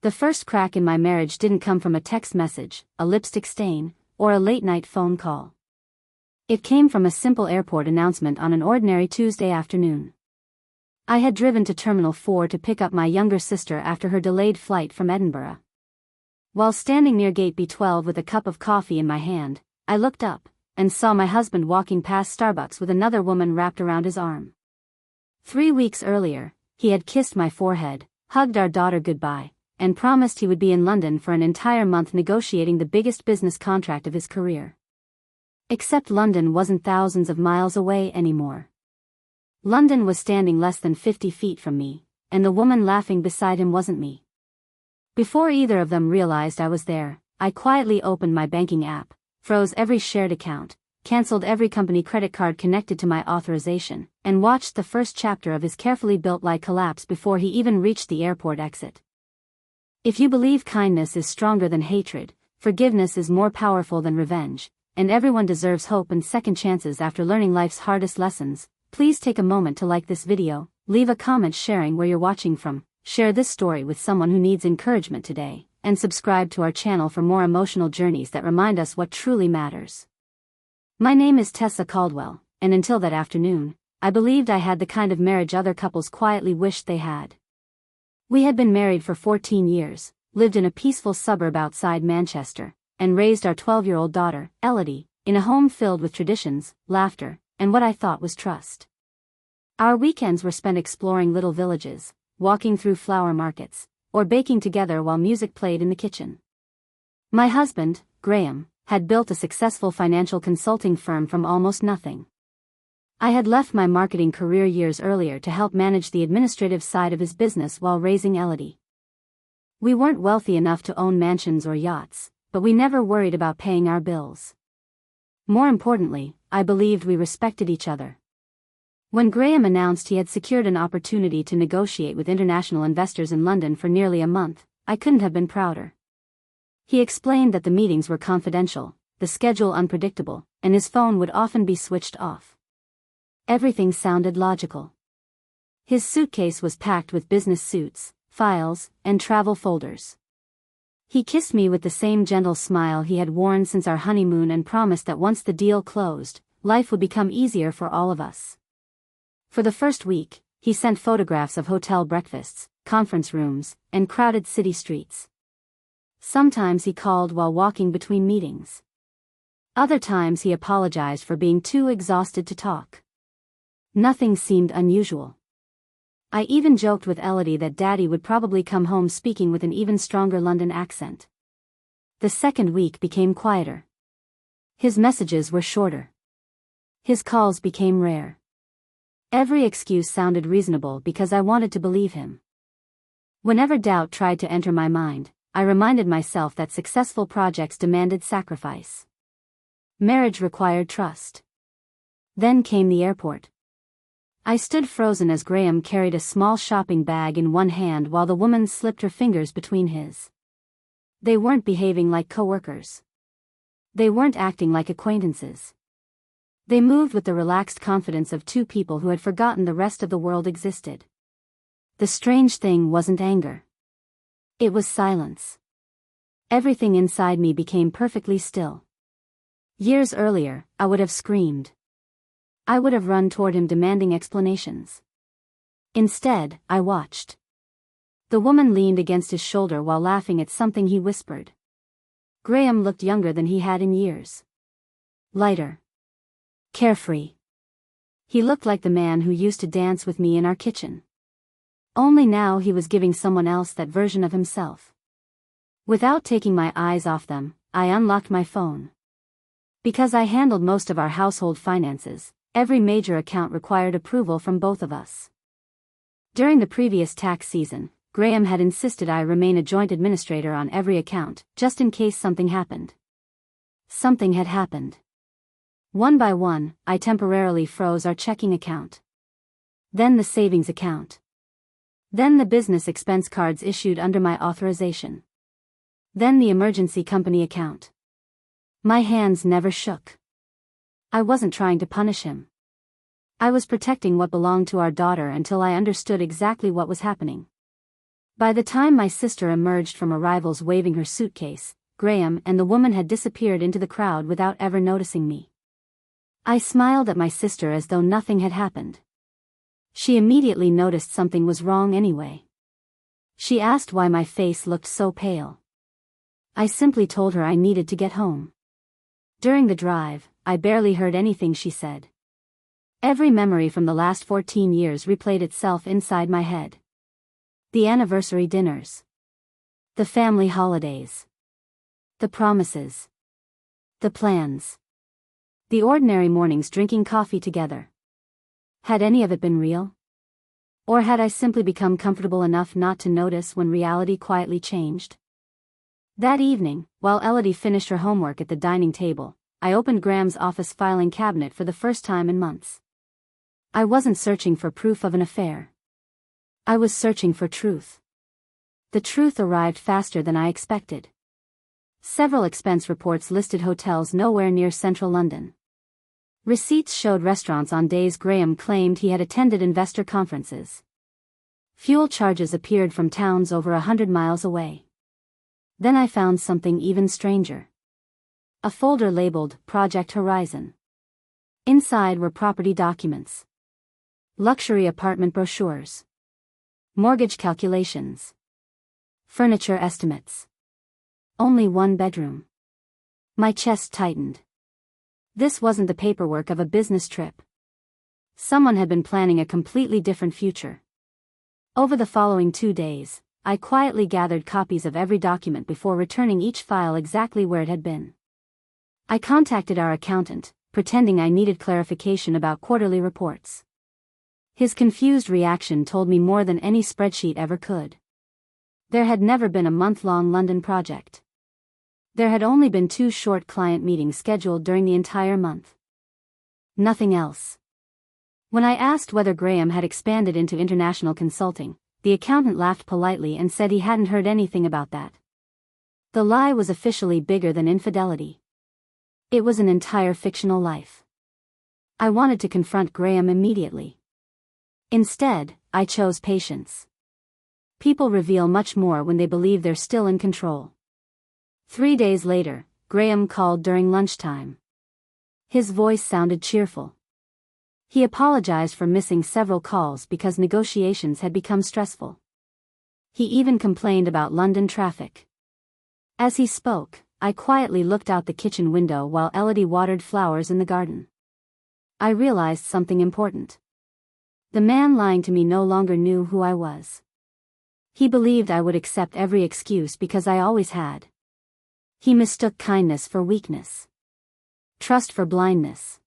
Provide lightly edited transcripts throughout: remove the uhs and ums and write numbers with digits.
The first crack in my marriage didn't come from a text message, a lipstick stain, or a late-night phone call. It came from a simple airport announcement on an ordinary Tuesday afternoon. I had driven to Terminal 4 to pick up my younger sister after her delayed flight from Edinburgh. While standing near Gate B12 with a cup of coffee in my hand, I looked up and saw my husband walking past Starbucks with another woman wrapped around his arm. 3 weeks earlier, he had kissed my forehead, hugged our daughter goodbye, and promised he would be in London for an entire month negotiating the biggest business contract of his career. Except London wasn't thousands of miles away anymore. London was standing less than 50 feet from me, and the woman laughing beside him wasn't me. Before either of them realized I was there, I quietly opened my banking app, froze every shared account, canceled every company credit card connected to my authorization, and watched the first chapter of his carefully built lie collapse before he even reached the airport exit. If you believe kindness is stronger than hatred, forgiveness is more powerful than revenge, and everyone deserves hope and second chances after learning life's hardest lessons, please take a moment to like this video, leave a comment sharing where you're watching from, share this story with someone who needs encouragement today, and subscribe to our channel for more emotional journeys that remind us what truly matters. My name is Tessa Caldwell, and until that afternoon, I believed I had the kind of marriage other couples quietly wished they had. We had been married for 14 years, lived in a peaceful suburb outside Manchester, and raised our 12-year-old daughter, Elodie, in a home filled with traditions, laughter, and what I thought was trust. Our weekends were spent exploring little villages, walking through flower markets, or baking together while music played in the kitchen. My husband, Graham, had built a successful financial consulting firm from almost nothing. I had left my marketing career years earlier to help manage the administrative side of his business while raising Elodie. We weren't wealthy enough to own mansions or yachts, but we never worried about paying our bills. More importantly, I believed we respected each other. When Graham announced he had secured an opportunity to negotiate with international investors in London for nearly a month, I couldn't have been prouder. He explained that the meetings were confidential, the schedule unpredictable, and his phone would often be switched off. Everything sounded logical. His suitcase was packed with business suits, files, and travel folders. He kissed me with the same gentle smile he had worn since our honeymoon and promised that once the deal closed, life would become easier for all of us. For the first week, he sent photographs of hotel breakfasts, conference rooms, and crowded city streets. Sometimes he called while walking between meetings. Other times he apologized for being too exhausted to talk. Nothing seemed unusual. I even joked with Elodie that Daddy would probably come home speaking with an even stronger London accent. The second week became quieter. His messages were shorter. His calls became rare. Every excuse sounded reasonable because I wanted to believe him. Whenever doubt tried to enter my mind, I reminded myself that successful projects demanded sacrifice. Marriage required trust. Then came the airport. I stood frozen as Graham carried a small shopping bag in one hand while the woman slipped her fingers between his. They weren't behaving like coworkers. They weren't acting like acquaintances. They moved with the relaxed confidence of two people who had forgotten the rest of the world existed. The strange thing wasn't anger. It was silence. Everything inside me became perfectly still. Years earlier, I would have screamed. I would have run toward him demanding explanations. Instead, I watched. The woman leaned against his shoulder while laughing at something he whispered. Graham looked younger than he had in years. Lighter. Carefree. He looked like the man who used to dance with me in our kitchen. Only now he was giving someone else that version of himself. Without taking my eyes off them, I unlocked my phone. Because I handled most of our household finances, every major account required approval from both of us. During the previous tax season, Graham had insisted I remain a joint administrator on every account, just in case something happened. Something had happened. One by one, I temporarily froze our checking account. Then the savings account. Then the business expense cards issued under my authorization. Then the emergency company account. My hands never shook. I wasn't trying to punish him. I was protecting what belonged to our daughter until I understood exactly what was happening. By the time my sister emerged from arrivals waving her suitcase, Graham and the woman had disappeared into the crowd without ever noticing me. I smiled at my sister as though nothing had happened. She immediately noticed something was wrong anyway. She asked why my face looked so pale. I simply told her I needed to get home. During the drive, I barely heard anything she said. Every memory from the last 14 years replayed itself inside my head. The anniversary dinners. The family holidays. The promises. The plans. The ordinary mornings drinking coffee together. Had any of it been real? Or had I simply become comfortable enough not to notice when reality quietly changed? That evening, while Elodie finished her homework at the dining table, I opened Graham's office filing cabinet for the first time in months. I wasn't searching for proof of an affair. I was searching for truth. The truth arrived faster than I expected. Several expense reports listed hotels nowhere near central London. Receipts showed restaurants on days Graham claimed he had attended investor conferences. Fuel charges appeared from towns over 100 miles away. Then I found something even stranger. A folder labeled Project Horizon. Inside were property documents. Luxury apartment brochures. Mortgage calculations. Furniture estimates. Only one bedroom. My chest tightened. This wasn't the paperwork of a business trip. Someone had been planning a completely different future. Over the following 2 days, I quietly gathered copies of every document before returning each file exactly where it had been. I contacted our accountant, pretending I needed clarification about quarterly reports. His confused reaction told me more than any spreadsheet ever could. There had never been a month-long London project. There had only been 2 short client meetings scheduled during the entire month. Nothing else. When I asked whether Graham had expanded into international consulting, the accountant laughed politely and said he hadn't heard anything about that. The lie was officially bigger than infidelity. It was an entire fictional life. I wanted to confront Graham immediately. Instead, I chose patience. People reveal much more when they believe they're still in control. 3 days later, Graham called during lunchtime. His voice sounded cheerful. He apologized for missing several calls because negotiations had become stressful. He even complained about London traffic. As he spoke, I quietly looked out the kitchen window while Elodie watered flowers in the garden. I realized something important. The man lying to me no longer knew who I was. He believed I would accept every excuse because I always had. He mistook kindness for weakness. Trust for blindness.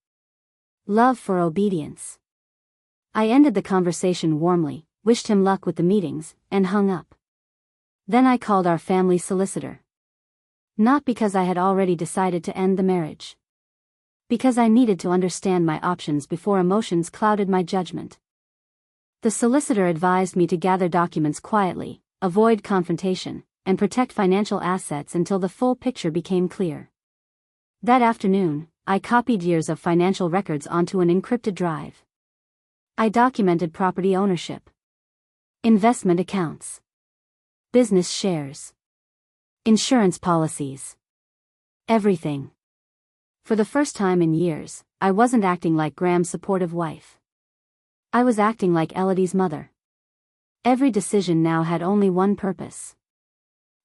Love for obedience. I ended the conversation warmly, wished him luck with the meetings, and hung up. Then I called our family solicitor. Not because I had already decided to end the marriage. Because I needed to understand my options before emotions clouded my judgment. The solicitor advised me to gather documents quietly, avoid confrontation, and protect financial assets until the full picture became clear. That afternoon, I copied years of financial records onto an encrypted drive. I documented property ownership, investment accounts, business shares, insurance policies. Everything. For the first time in years, I wasn't acting like Graham's supportive wife. I was acting like Elodie's mother. Every decision now had only one purpose.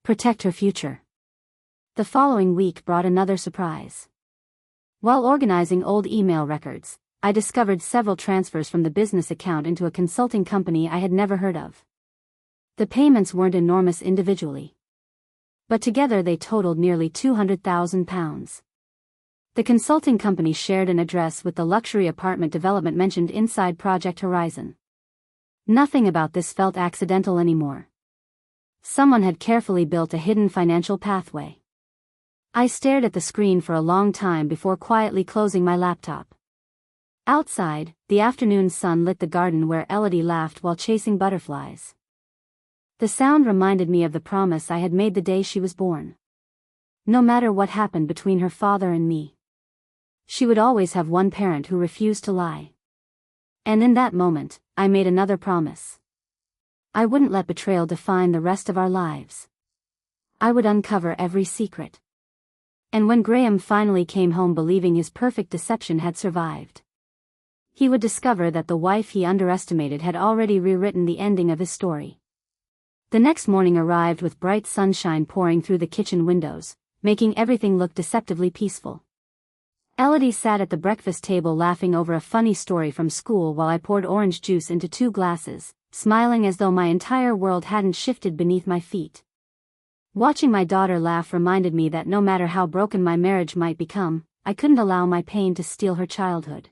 Protect her future. The following week brought another surprise. While organizing old email records, I discovered several transfers from the business account into a consulting company I had never heard of. The payments weren't enormous individually, but together they totaled nearly £200,000. The consulting company shared an address with the luxury apartment development mentioned inside Project Horizon. Nothing about this felt accidental anymore. Someone had carefully built a hidden financial pathway. I stared at the screen for a long time before quietly closing my laptop. Outside, the afternoon sun lit the garden where Elodie laughed while chasing butterflies. The sound reminded me of the promise I had made the day she was born. No matter what happened between her father and me, she would always have one parent who refused to lie. And in that moment, I made another promise. I wouldn't let betrayal define the rest of our lives. I would uncover every secret. And when Graham finally came home believing his perfect deception had survived, he would discover that the wife he underestimated had already rewritten the ending of his story. The next morning arrived with bright sunshine pouring through the kitchen windows, making everything look deceptively peaceful. Elodie sat at the breakfast table laughing over a funny story from school while I poured orange juice into 2 glasses, smiling as though my entire world hadn't shifted beneath my feet. Watching my daughter laugh reminded me that no matter how broken my marriage might become, I couldn't allow my pain to steal her childhood.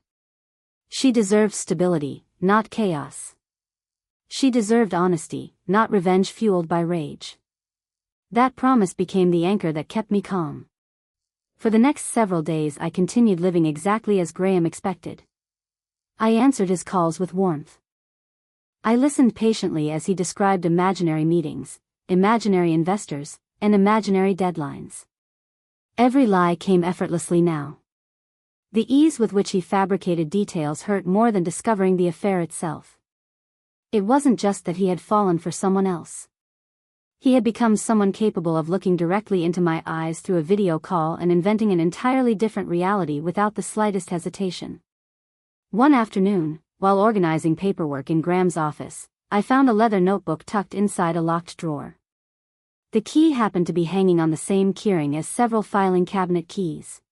She deserved stability, not chaos. She deserved honesty, not revenge fueled by rage. That promise became the anchor that kept me calm. For the next several days I continued living exactly as Graham expected. I answered his calls with warmth. I listened patiently as he described imaginary meetings, imaginary investors, and imaginary deadlines. Every lie came effortlessly now. The ease with which he fabricated details hurt more than discovering the affair itself. It wasn't just that he had fallen for someone else. He had become someone capable of looking directly into my eyes through a video call and inventing an entirely different reality without the slightest hesitation. One afternoon, while organizing paperwork in Graham's office, I found a leather notebook tucked inside a locked drawer. The key happened to be hanging on the same keyring as several filing cabinet keys.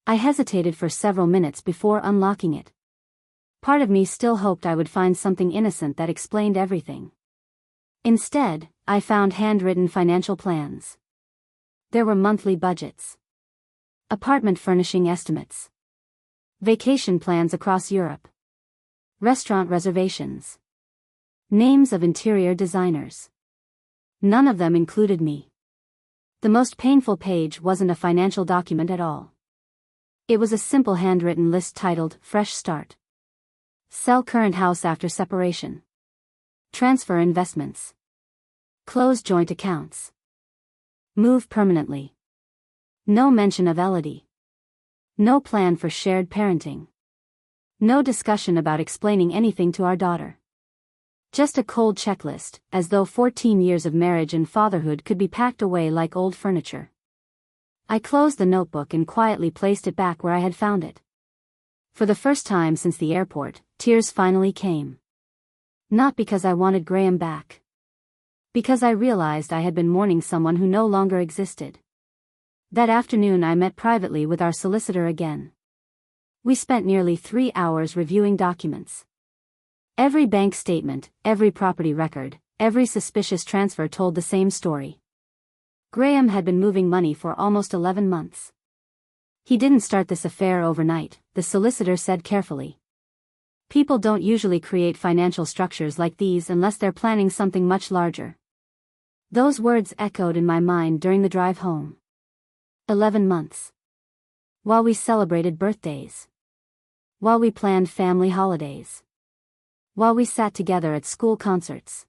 I hesitated for several minutes before unlocking it. Part of me still hoped I would find something innocent that explained everything. Instead, I found handwritten financial plans. There were monthly budgets, apartment furnishing estimates, vacation plans across Europe, restaurant reservations, names of interior designers. None of them included me. The most painful page wasn't a financial document at all. It was a simple handwritten list titled, Fresh Start. Sell current house after separation. Transfer investments. Close joint accounts. Move permanently. No mention of Elodie. No plan for shared parenting. No discussion about explaining anything to our daughter. Just a cold checklist, as though 14 years of marriage and fatherhood could be packed away like old furniture. I closed the notebook and quietly placed it back where I had found it. For the first time since the airport, tears finally came. Not because I wanted Graham back. Because I realized I had been mourning someone who no longer existed. That afternoon I met privately with our solicitor again. We spent nearly 3 hours reviewing documents. Every bank statement, every property record, every suspicious transfer told the same story. Graham had been moving money for almost 11 months. He didn't start this affair overnight, the solicitor said carefully. People don't usually create financial structures like these unless they're planning something much larger. Those words echoed in my mind during the drive home. 11 months. While we celebrated birthdays. While we planned family holidays. While we sat together at school concerts.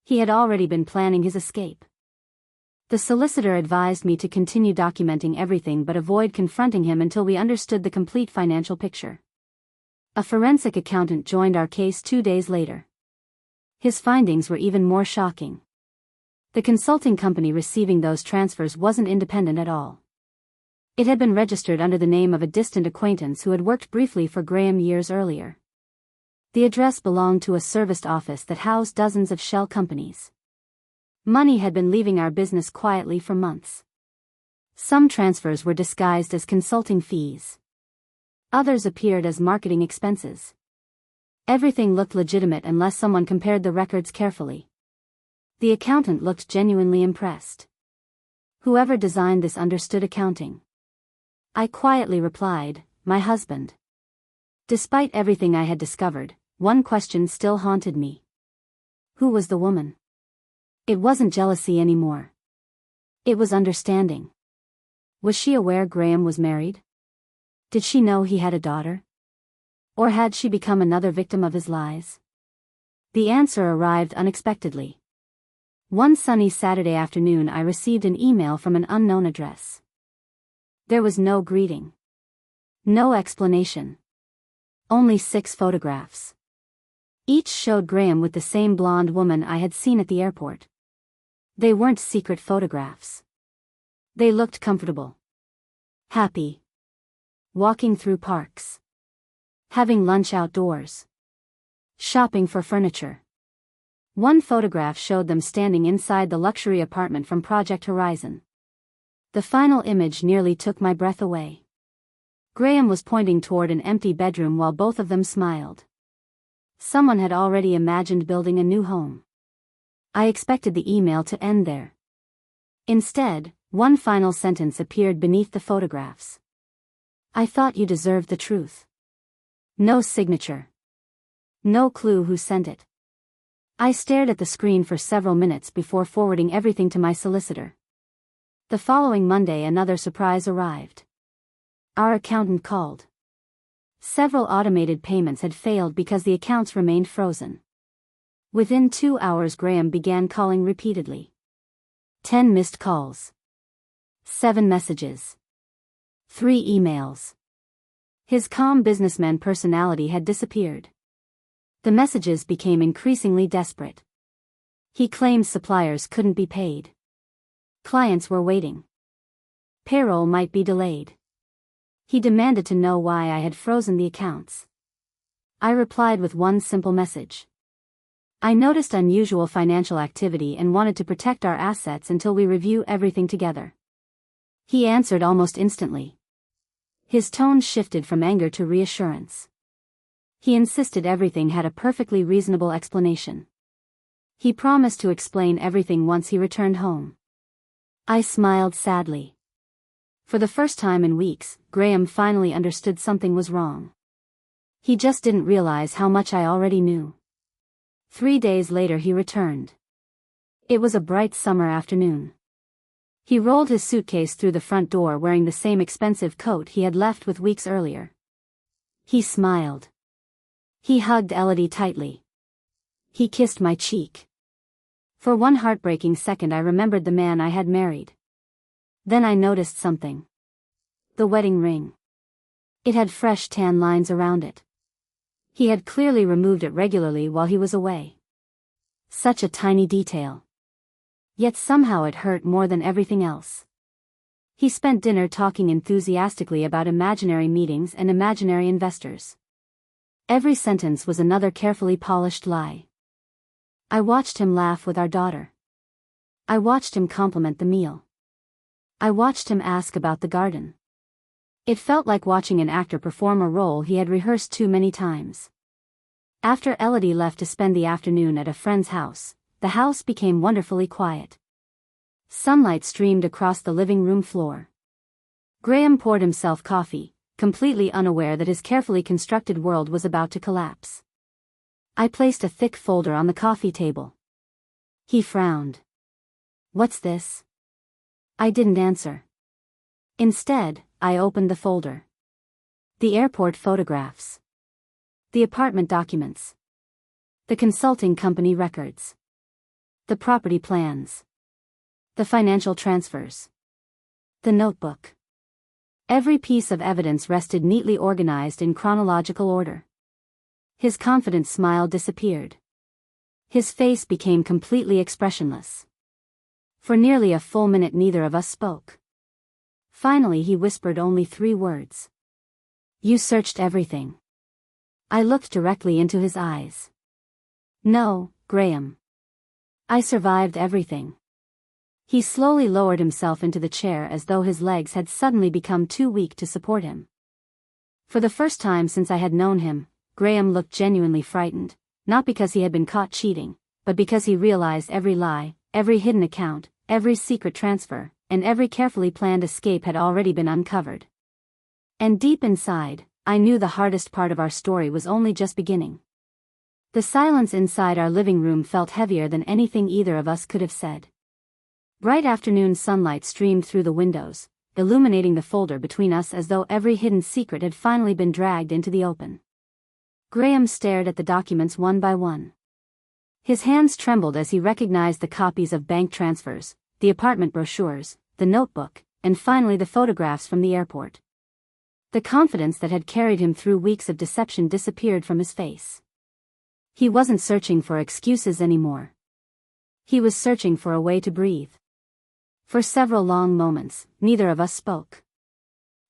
He had already been planning his escape. The solicitor advised me to continue documenting everything but avoid confronting him until we understood the complete financial picture. A forensic accountant joined our case 2 days later. His findings were even more shocking. The consulting company receiving those transfers wasn't independent at all. It had been registered under the name of a distant acquaintance who had worked briefly for Graham years earlier. The address belonged to a serviced office that housed dozens of shell companies. Money had been leaving our business quietly for months. Some transfers were disguised as consulting fees. Others appeared as marketing expenses. Everything looked legitimate unless someone compared the records carefully. The accountant looked genuinely impressed. Whoever designed this understood accounting. I quietly replied, my husband. Despite everything I had discovered, one question still haunted me. Who was the woman? It wasn't jealousy anymore. It was understanding. Was she aware Graham was married? Did she know he had a daughter? Or had she become another victim of his lies? The answer arrived unexpectedly. One sunny Saturday afternoon I received an email from an unknown address. There was no greeting. No explanation. Only 6 photographs. Each showed Graham with the same blonde woman I had seen at the airport. They weren't secret photographs. They looked comfortable. Happy. Walking through parks. Having lunch outdoors. Shopping for furniture. One photograph showed them standing inside the luxury apartment from Project Horizon. The final image nearly took my breath away. Graham was pointing toward an empty bedroom while both of them smiled. Someone had already imagined building a new home. I expected the email to end there. Instead, one final sentence appeared beneath the photographs. I thought you deserved the truth. No signature. No clue who sent it. I stared at the screen for several minutes before forwarding everything to my solicitor. The following Monday another surprise arrived. Our accountant called. Several automated payments had failed because the accounts remained frozen. Within 2 hours Graham began calling repeatedly. 10 missed calls. 7 messages. 3 emails. His calm businessman personality had disappeared. The messages became increasingly desperate. He claimed suppliers couldn't be paid. Clients were waiting. Payroll might be delayed. He demanded to know why I had frozen the accounts. I replied with one simple message. I noticed unusual financial activity and wanted to protect our assets until we review everything together. He answered almost instantly. His tone shifted from anger to reassurance. He insisted everything had a perfectly reasonable explanation. He promised to explain everything once he returned home. I smiled sadly. For the first time in weeks, Graham finally understood something was wrong. He just didn't realize how much I already knew. 3 days later he returned. It was a bright summer afternoon. He rolled his suitcase through the front door wearing the same expensive coat he had left with weeks earlier. He smiled. He hugged Elodie tightly. He kissed my cheek. For one heartbreaking second I remembered the man I had married. Then I noticed something. The wedding ring. It had fresh tan lines around it. He had clearly removed it regularly while he was away. Such a tiny detail. Yet somehow it hurt more than everything else. He spent dinner talking enthusiastically about imaginary meetings and imaginary investors. Every sentence was another carefully polished lie. I watched him laugh with our daughter. I watched him compliment the meal. I watched him ask about the garden. It felt like watching an actor perform a role he had rehearsed too many times. After Elodie left to spend the afternoon at a friend's house, the house became wonderfully quiet. Sunlight streamed across the living room floor. Graham poured himself coffee, completely unaware that his carefully constructed world was about to collapse. I placed a thick folder on the coffee table. He frowned. What's this? I didn't answer. Instead, I opened the folder. The airport photographs. The apartment documents. The consulting company records. The property plans. The financial transfers. The notebook. Every piece of evidence rested neatly organized in chronological order. His confident smile disappeared. His face became completely expressionless. For nearly a full minute neither of us spoke. Finally he whispered only 3 words. You searched everything. I looked directly into his eyes. No, Graham. I survived everything. He slowly lowered himself into the chair as though his legs had suddenly become too weak to support him. For the first time since I had known him, Graham looked genuinely frightened, not because he had been caught cheating, but because he realized every lie, every hidden account, every secret transfer, and every carefully planned escape had already been uncovered. And deep inside, I knew the hardest part of our story was only just beginning. The silence inside our living room felt heavier than anything either of us could have said. Bright afternoon sunlight streamed through the windows, illuminating the folder between us as though every hidden secret had finally been dragged into the open. Graham stared at the documents one by one. His hands trembled as he recognized the copies of bank transfers, the apartment brochures, the notebook, and finally the photographs from the airport. The confidence that had carried him through weeks of deception disappeared from his face. He wasn't searching for excuses anymore. He was searching for a way to breathe. For several long moments, neither of us spoke.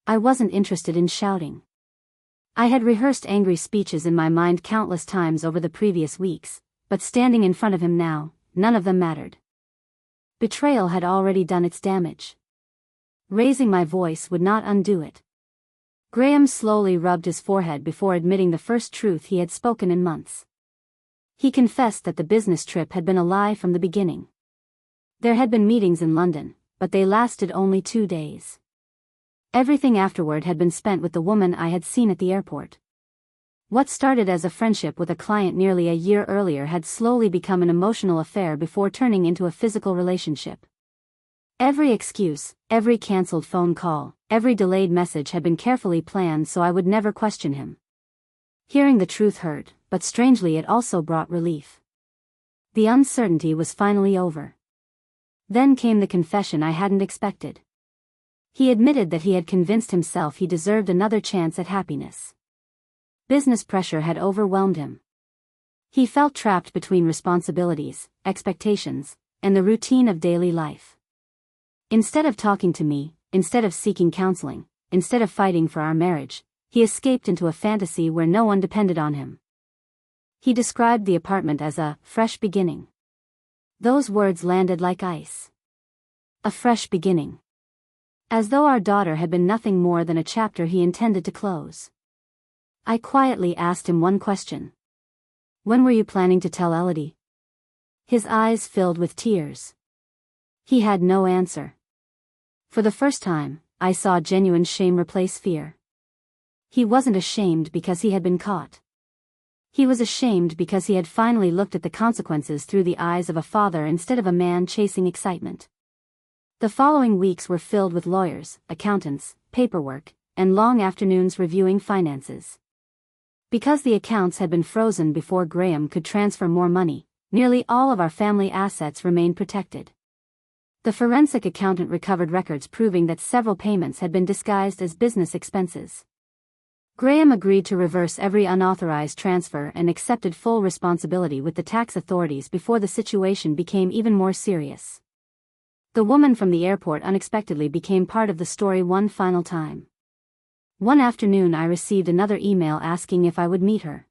I wasn't interested in shouting. I had rehearsed angry speeches in my mind countless times over the previous weeks, but standing in front of him now, none of them mattered. Betrayal had already done its damage. Raising my voice would not undo it. Graham slowly rubbed his forehead before admitting the first truth he had spoken in months. He confessed that the business trip had been a lie from the beginning. There had been meetings in London, but they lasted only 2 days. Everything afterward had been spent with the woman I had seen at the airport. What started as a friendship with a client nearly a year earlier had slowly become an emotional affair before turning into a physical relationship. Every excuse, every cancelled phone call, every delayed message had been carefully planned so I would never question him. Hearing the truth hurt, but strangely it also brought relief. The uncertainty was finally over. Then came the confession I hadn't expected. He admitted that he had convinced himself he deserved another chance at happiness. Business pressure had overwhelmed him. He felt trapped between responsibilities, expectations, and the routine of daily life. Instead of talking to me, instead of seeking counseling, instead of fighting for our marriage, he escaped into a fantasy where no one depended on him. He described the apartment as a fresh beginning. Those words landed like ice. A fresh beginning. As though our daughter had been nothing more than a chapter he intended to close. I quietly asked him one question. When were you planning to tell Elodie? His eyes filled with tears. He had no answer. For the first time, I saw genuine shame replace fear. He wasn't ashamed because he had been caught. He was ashamed because he had finally looked at the consequences through the eyes of a father instead of a man chasing excitement. The following weeks were filled with lawyers, accountants, paperwork, and long afternoons reviewing finances. Because the accounts had been frozen before Graham could transfer more money, nearly all of our family assets remained protected. The forensic accountant recovered records proving that several payments had been disguised as business expenses. Graham agreed to reverse every unauthorized transfer and accepted full responsibility with the tax authorities before the situation became even more serious. The woman from the airport unexpectedly became part of the story one final time. One afternoon I received another email asking if I would meet her.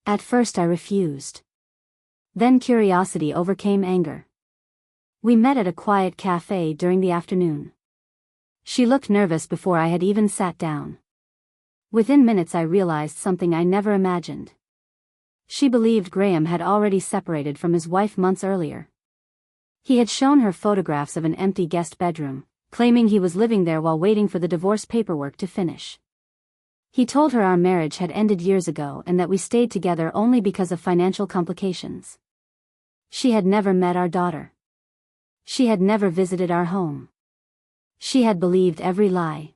At first I refused. Then curiosity overcame anger. We met at a quiet cafe during the afternoon. She looked nervous before I had even sat down. Within minutes I realized something I never imagined. She believed Graham had already separated from his wife months earlier. He had shown her photographs of an empty guest bedroom, claiming he was living there while waiting for the divorce paperwork to finish. He told her our marriage had ended years ago and that we stayed together only because of financial complications. She had never met our daughter. She had never visited our home. She had believed every lie.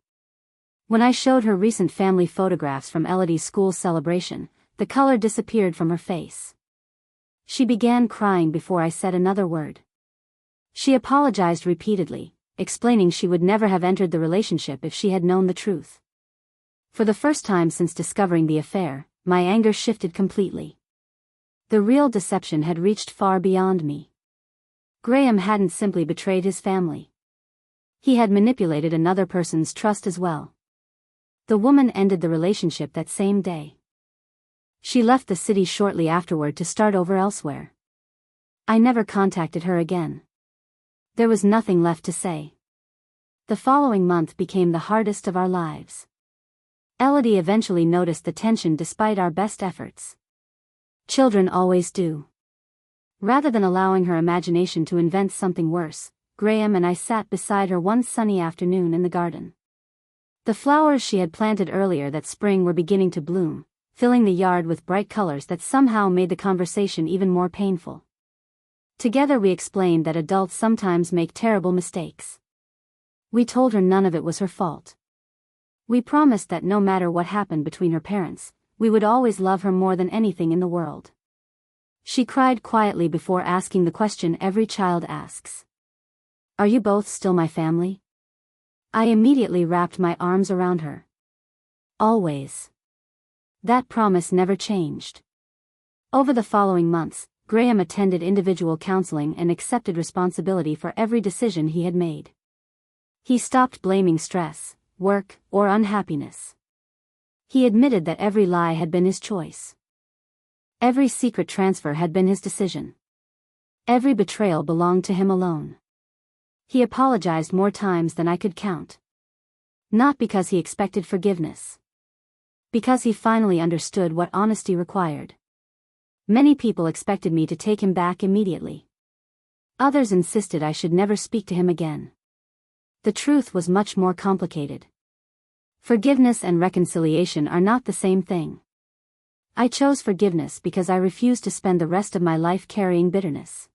When I showed her recent family photographs from Elodie's school celebration, the color disappeared from her face. She began crying before I said another word. She apologized repeatedly, explaining she would never have entered the relationship if she had known the truth. For the first time since discovering the affair, my anger shifted completely. The real deception had reached far beyond me. Graham hadn't simply betrayed his family. He had manipulated another person's trust as well. The woman ended the relationship that same day. She left the city shortly afterward to start over elsewhere. I never contacted her again. There was nothing left to say. The following month became the hardest of our lives. Elodie eventually noticed the tension despite our best efforts. Children always do. Rather than allowing her imagination to invent something worse, Graham and I sat beside her one sunny afternoon in the garden. The flowers she had planted earlier that spring were beginning to bloom, filling the yard with bright colors that somehow made the conversation even more painful. Together we explained that adults sometimes make terrible mistakes. We told her none of it was her fault. We promised that no matter what happened between her parents, we would always love her more than anything in the world. She cried quietly before asking the question every child asks. Are you both still my family? I immediately wrapped my arms around her. Always. That promise never changed. Over the following months, Graham attended individual counseling and accepted responsibility for every decision he had made. He stopped blaming stress, work, or unhappiness. He admitted that every lie had been his choice. Every secret transfer had been his decision. Every betrayal belonged to him alone. He apologized more times than I could count. Not because he expected forgiveness. Because he finally understood what honesty required. Many people expected me to take him back immediately. Others insisted I should never speak to him again. The truth was much more complicated. Forgiveness and reconciliation are not the same thing. I chose forgiveness because I refused to spend the rest of my life carrying bitterness.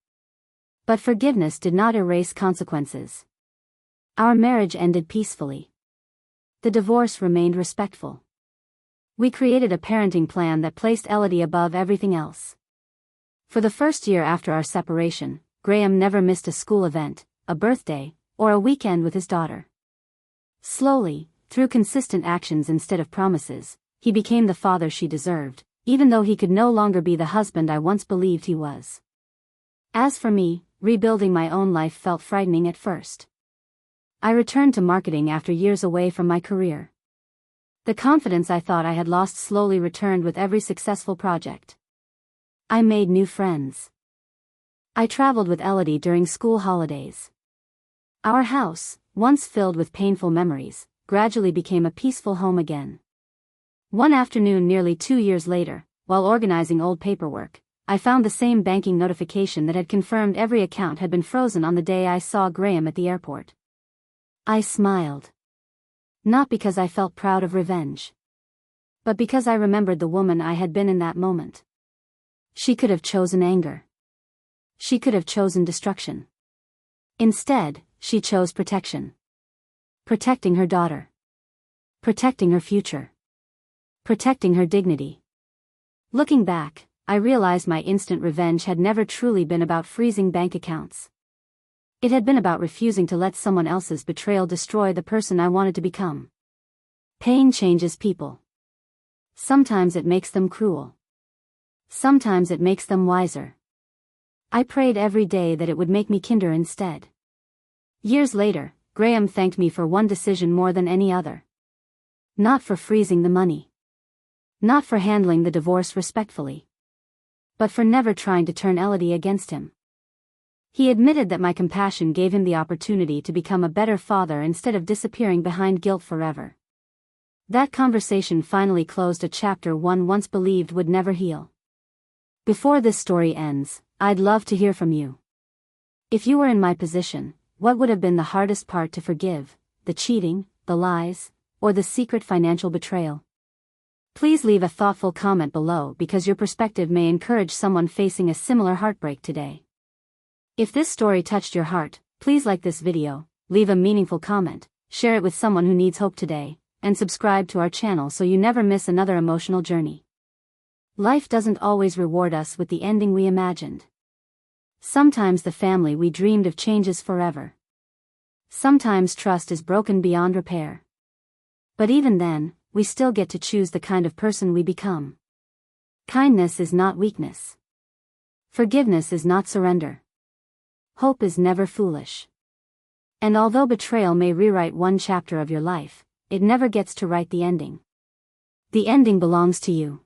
But forgiveness did not erase consequences. Our marriage ended peacefully. The divorce remained respectful. We created a parenting plan that placed Elodie above everything else. For the first year after our separation, Graham never missed a school event, a birthday, or a weekend with his daughter. Slowly, through consistent actions instead of promises, he became the father she deserved, even though he could no longer be the husband I once believed he was. As for me, rebuilding my own life felt frightening at first. I returned to marketing after years away from my career. The confidence I thought I had lost slowly returned with every successful project. I made new friends. I traveled with Elodie during school holidays. Our house, once filled with painful memories, gradually became a peaceful home again. One afternoon nearly 2 years later, while organizing old paperwork, I found the same banking notification that had confirmed every account had been frozen on the day I saw Graham at the airport. I smiled. Not because I felt proud of revenge. But because I remembered the woman I had been in that moment. She could have chosen anger. She could have chosen destruction. Instead, she chose protection. Protecting her daughter. Protecting her future. Protecting her dignity. Looking back, I realized my instant revenge had never truly been about freezing bank accounts. It had been about refusing to let someone else's betrayal destroy the person I wanted to become. Pain changes people. Sometimes it makes them cruel. Sometimes it makes them wiser. I prayed every day that it would make me kinder instead. Years later, Graham thanked me for one decision more than any other. Not for freezing the money. Not for handling the divorce respectfully. But for never trying to turn Elodie against him. He admitted that my compassion gave him the opportunity to become a better father instead of disappearing behind guilt forever. That conversation finally closed a chapter one once believed would never heal. Before this story ends, I'd love to hear from you. If you were in my position, what would have been the hardest part to forgive, the cheating, the lies, or the secret financial betrayal? Please leave a thoughtful comment below because your perspective may encourage someone facing a similar heartbreak today. If this story touched your heart, please like this video, leave a meaningful comment, share it with someone who needs hope today, and subscribe to our channel so you never miss another emotional journey. Life doesn't always reward us with the ending we imagined. Sometimes the family we dreamed of changes forever. Sometimes trust is broken beyond repair. But even then, we still get to choose the kind of person we become. Kindness is not weakness. Forgiveness is not surrender. Hope is never foolish. And although betrayal may rewrite one chapter of your life, it never gets to write the ending. The ending belongs to you.